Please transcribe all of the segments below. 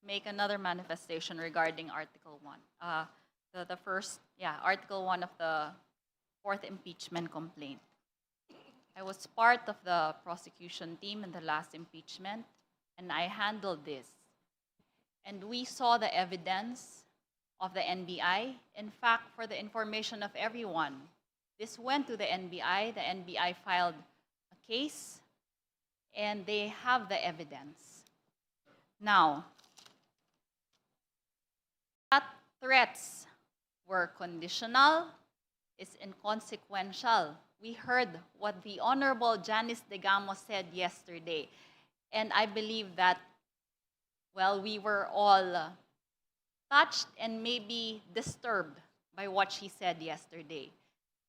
make another manifestation regarding Article 1. The first, Article 1 of the fourth impeachment complaint. I was part of the prosecution team in the last impeachment, and I handled this. And we saw the evidence of the NBI. In fact, for the information of everyone, this went to the NBI. The NBI filed a case, and they have the evidence. Now, that threats were conditional, is inconsequential. We heard what the Honorable Janice Degamo said yesterday, and I believe that, well, we were all touched and maybe disturbed by what she said yesterday.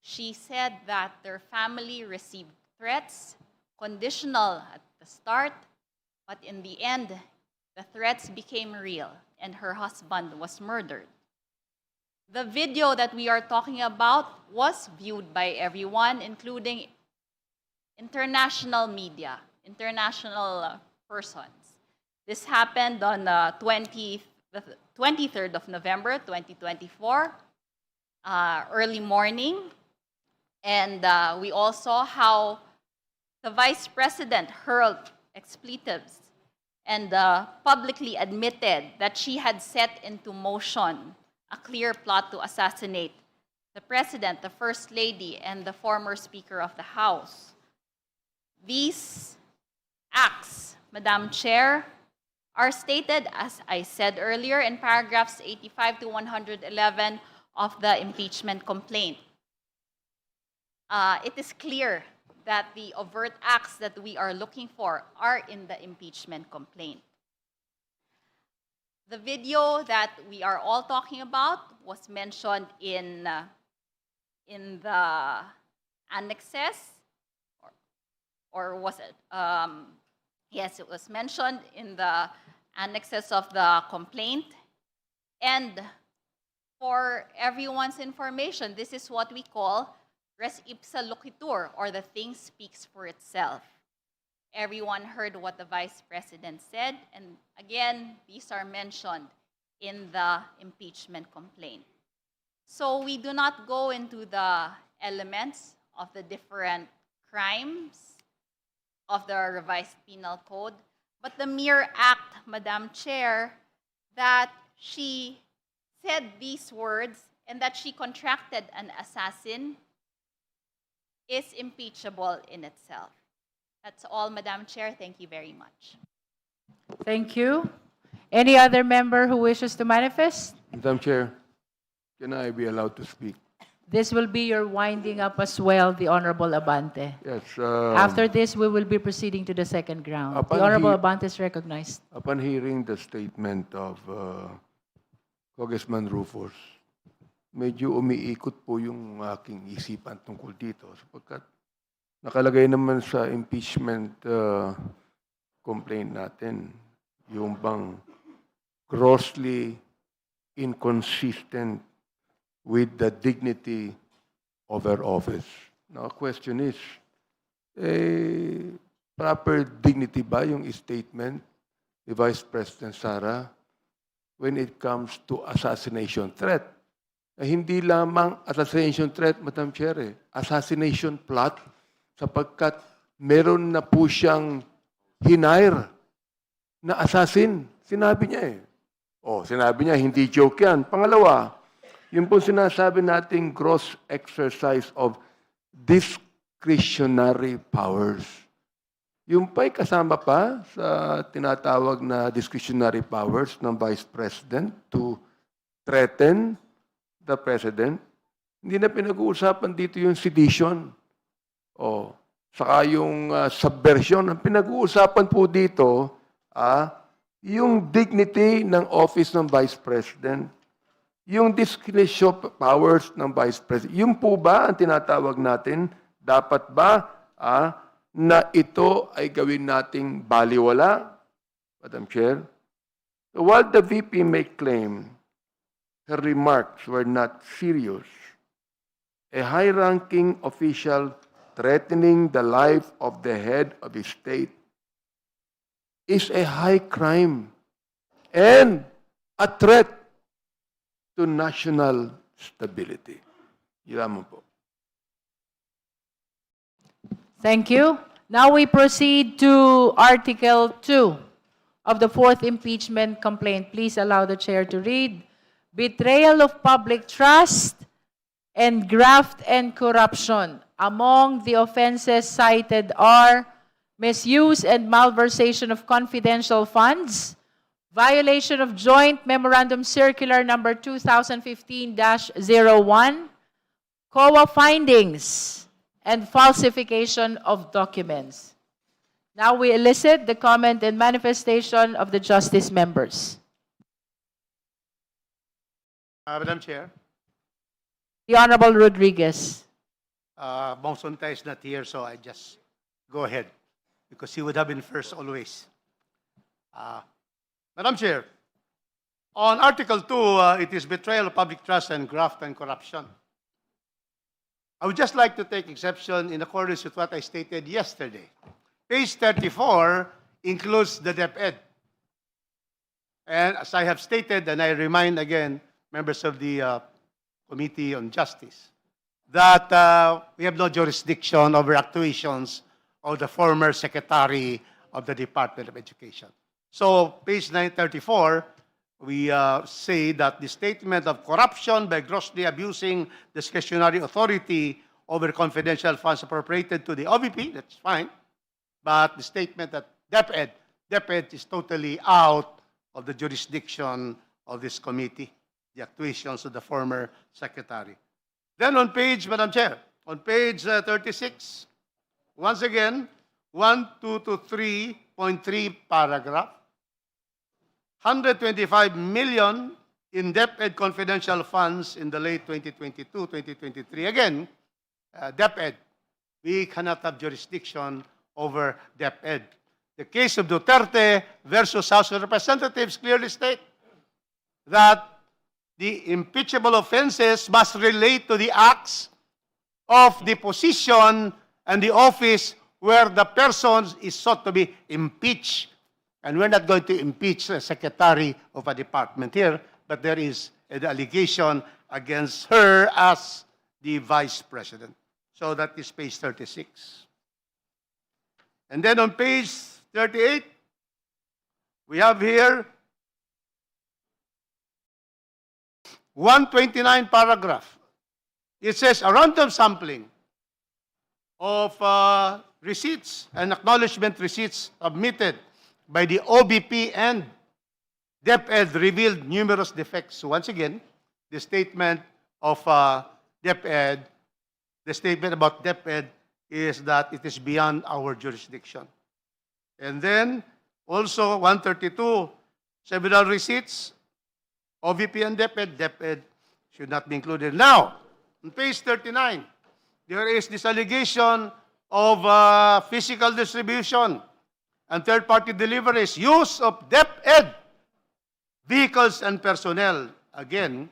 She said that their family received threats, conditional at the start, but in the end, the threats became real and her husband was murdered. The video that we are talking about was viewed by everyone, including international media, international persons. This happened on the 23rd of November, 2024, early morning. And we all saw how the Vice President hurled expletives and publicly admitted that she had set into motion a clear plot to assassinate the President, the First Lady, and the former Speaker of the House. These acts, Madam Chair, are stated, as I said earlier, in paragraphs 85 to 111 of the impeachment complaint. It is clear that the overt acts that we are looking for are in the impeachment complaint. The video that we are all talking about was mentioned in the annexes, or was it? Yes, it was mentioned in the annexes of the complaint. And for everyone's information, this is what we call res ipsa loquitur, or the thing speaks for itself. Everyone heard what the Vice President said, and again, these are mentioned in the impeachment complaint. So we do not go into the elements of the different crimes of the revised penal code, but the mere act, Madam Chair, that she said these words and that she contracted an assassin is impeachable in itself. That's all, Madam Chair. Thank you very much. Thank you. Any other member who wishes to manifest? Madam Chair, can I be allowed to speak? This will be your winding up as well, the Honorable Abante. Yes. After this, we will be proceeding to the second ground. The Upon Honorable he- Abante is recognized. Upon hearing the statement of Congressman Rufus, medyo umiikot po yung aking isipan tungkol dito sapagkat nakalagay naman sa impeachment complaint natin yung bang grossly inconsistent with the dignity of her office. Now, the question is, proper dignity ba yung statement ni Vice President Sara when it comes to assassination threat? Hindi lamang assassination threat, Madam Chair, assassination plot, sapagkat meron na po siyang hinire na assassin. Sinabi niya sinabi niya, hindi joke yan. Pangalawa, yung po sinasabi nating gross exercise of discretionary powers. Yung pa'y kasama pa sa tinatawag na discretionary powers ng Vice President to threaten the President. Hindi na pinag-uusapan dito yung sedition. Saka yung subversion. Ang pinag-uusapan po dito, yung dignity ng office ng Vice President. Yung discretion powers ng Vice President. Yung po ba ang tinatawag natin? Dapat ba na ito ay gawin nating baliwala, Madam Chair? So while the VP may claim her remarks were not serious, a high-ranking official threatening the life of the head of the state is a high crime and a threat to national stability. Yun lamang po. Thank you. Now we proceed to Article 2 of the fourth impeachment complaint. Please allow the chair to read. Betrayal of public trust and graft and corruption. Among the offenses cited are misuse and malversation of confidential funds, violation of Joint Memorandum Circular number 2015-01, COA findings, and falsification of documents. Now we elicit the comment and manifestation of the justice members. Madam Chair, The Honorable Rodriguez. Bong Sonta is not here, so I just go ahead because he would have been first always. Madam Chair, on Article 2, it is betrayal of public trust and graft and corruption. I would just like to take exception in accordance with what I stated yesterday. Page 34 includes the DepEd. And as I have stated, and I remind again, members of the Committee on Justice, that we have no jurisdiction over actuations of the former Secretary of the Department of Education. So, page 934, we say that the statement of corruption by grossly abusing discretionary authority over confidential funds appropriated to the OVP, that's fine. But the statement that DepEd is totally out of the jurisdiction of this committee, the actuations of the former secretary. Then on page, Madam Chair, on page 36, once again, 1223.3 paragraph, 125 million in DepEd confidential funds in the late 2022-2023. Again, DepEd, we cannot have jurisdiction over DepEd. The case of Duterte versus House of Representatives clearly state that the impeachable offenses must relate to the acts of the position and the office where the person is sought to be impeached. And we're not going to impeach a secretary of a department here, but there is an allegation against her as the vice president. So that is page 36. And then on page 38, we have here 129 paragraph. It says a random sampling of receipts and acknowledgement receipts submitted by the OBP and DepEd revealed numerous defects. So once again, the statement of DepEd, the statement about DepEd is that it is beyond our jurisdiction. And then also 132, several receipts, OVP and DepEd should not be included. Now, on page 39, there is this allegation of physical distribution and third-party deliveries, use of DepEd vehicles and personnel. Again,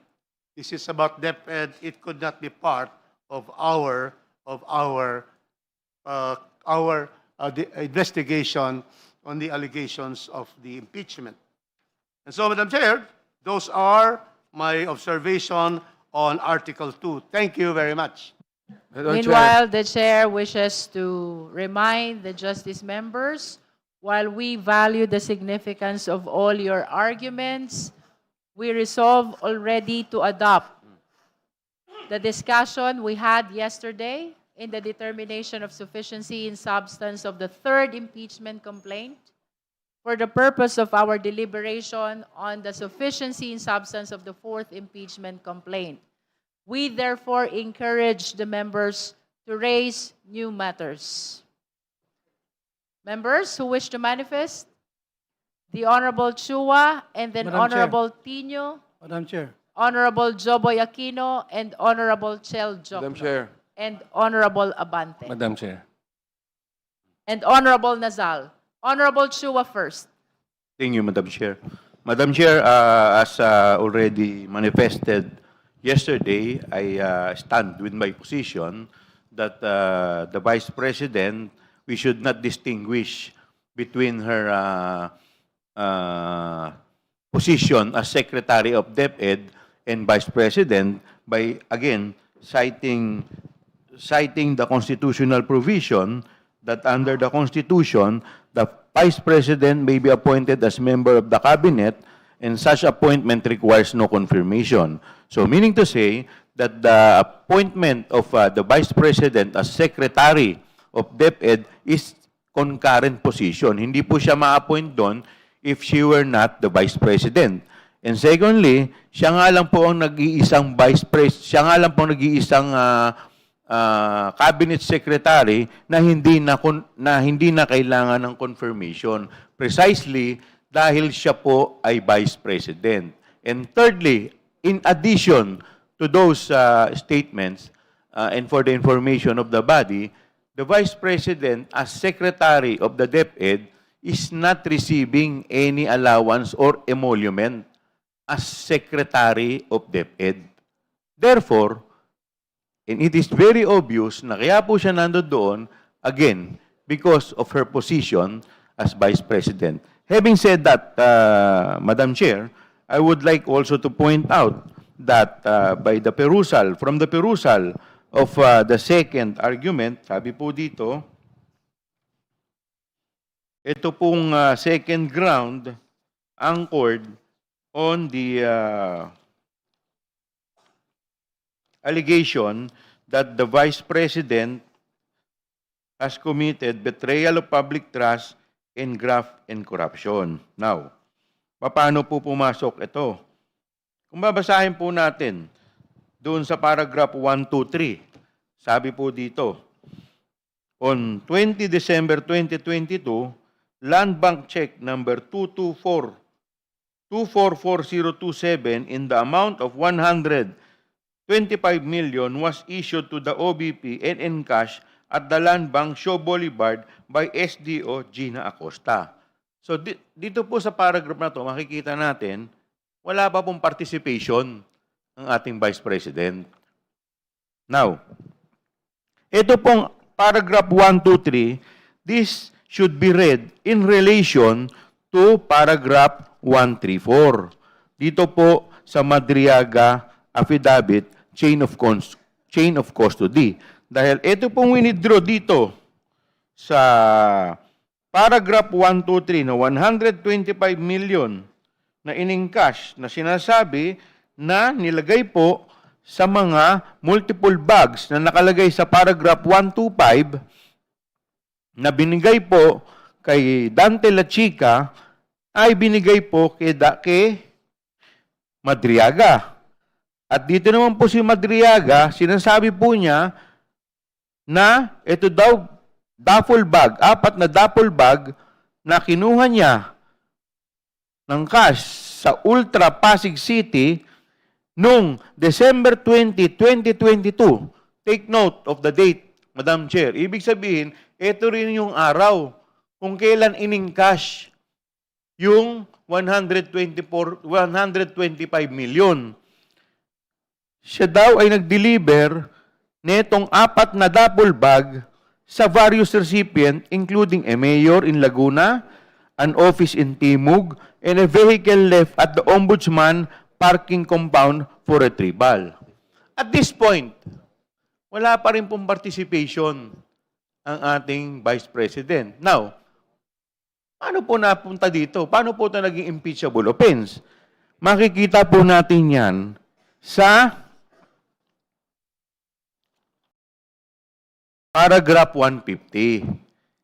this is about DepEd. It could not be part of our the investigation on the allegations of the impeachment. And so, Madam Chair, those are my observation on Article 2. Thank you very much. Madam Chair. Meanwhile, the chair wishes to remind the justice members, while we value the significance of all your arguments, we resolve already to adopt the discussion we had yesterday in the determination of sufficiency in substance of the third impeachment complaint for the purpose of our deliberation on the sufficiency in substance of the fourth impeachment complaint. We therefore encourage the members to raise new matters. Members who wish to manifest? The Honorable Chua and then Madam Chair. Honorable Tino, Madam Chair, Honorable Joboy Aquino, and Honorable Chel Jokno. Madam Chair. And Honorable Abante. Madam Chair. And Honorable Nazal. Honorable Chua first. Thank you, Madam Chair. Madam Chair, as already manifested yesterday, I stand with my position that the Vice President, we should not distinguish between her position as Secretary of DepEd and Vice President by, again, citing the constitutional provision that under the Constitution, the Vice President may be appointed as member of the Cabinet and such appointment requires no confirmation. So meaning to say that the appointment of the Vice President as Secretary of DepEd is concurrent position. Hindi po siya ma-appoint doon if she were not the Vice President. And secondly, siya nga lang po ang nag-iisang Vice President, siya nga lang po ang nag-iisang Cabinet Secretary na hindi na kailangan ng confirmation. Precisely dahil siya po ay Vice President. And thirdly, in addition to those statements and for the information of the body, the Vice President as Secretary of the DepEd is not receiving any allowance or emolument as Secretary of DepEd. Therefore, and it is very obvious na kaya po siya nandun doon, again, because of her position as Vice President. Having said that, Madam Chair, I would like also to point out that from the perusal of the second argument, sabi po dito, ito pong second ground anchored on the allegation that the Vice President has committed betrayal of public trust and graft and corruption. Now, paano po pumasok ito? Kung babasahin po natin doon sa paragraph 1, 2, 3, sabi po dito, on 20 December 2022, Land Bank check number 2244027 in the amount of 125 million was issued to the OBP and in cash at the Land Bank Shaw Boulevard by SDO Gina Acosta. So dito po sa paragraph na to, makikita natin, wala pa pong participation ng ating Vice President. Now, ito pong paragraph 1, 2, 3, this should be read in relation to paragraph 1, 3, 4. Dito po sa Madriaga Affidavit, chain of custody. Dahil ito pong winidraw dito sa paragraph 1, 2, 3 na 125 million na in-encash na sinasabi na nilagay po sa mga multiple bags na nakalagay sa paragraph 125 na binigay po kay Dante La Chica ay binigay po kay Madriaga. At dito naman po si Madriaga, sinasabi po niya na ito daw duffel bag, 4 na duffel bag na kinuha niya ng cash sa Ultra Pasig City noong December 20, 2022. Take note of the date, Madam Chair. Ibig sabihin, ito rin yung araw kung kailan in-encash yung 125 million. Siya daw ay nag-deliver netong 4 na duffel bag sa various recipient including a mayor in Laguna, an office in Timog, and a vehicle left at the Ombudsman parking compound for retrieval. At this point, wala pa rin pong participation ang ating Vice President. Now, paano po napunta dito? Paano po ito naging impeachable offense? Makikita po natin yan sa paragraph 150.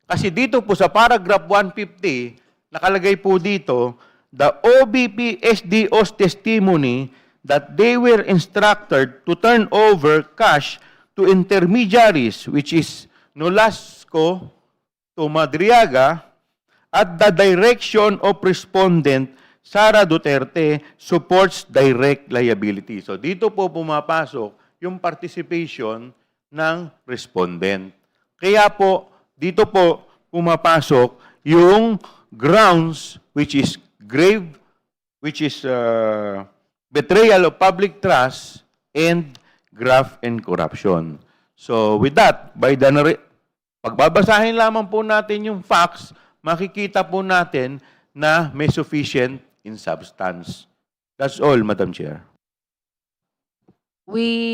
Kasi dito po sa paragraph 150, nakalagay po dito, the OBP SDO's testimony that they were instructed to turn over cash to intermediaries, which is Nolasco to Madriaga, at the direction of respondent Sara Duterte supports direct liability. So dito po pumapasok yung participation ng respondent. Kaya po, dito po pumapasok yung grounds which is betrayal of public trust and graft and corruption. So with that, pagbabasahin lamang po natin yung facts, makikita po natin na may sufficient in substance. That's all, Madam Chair. We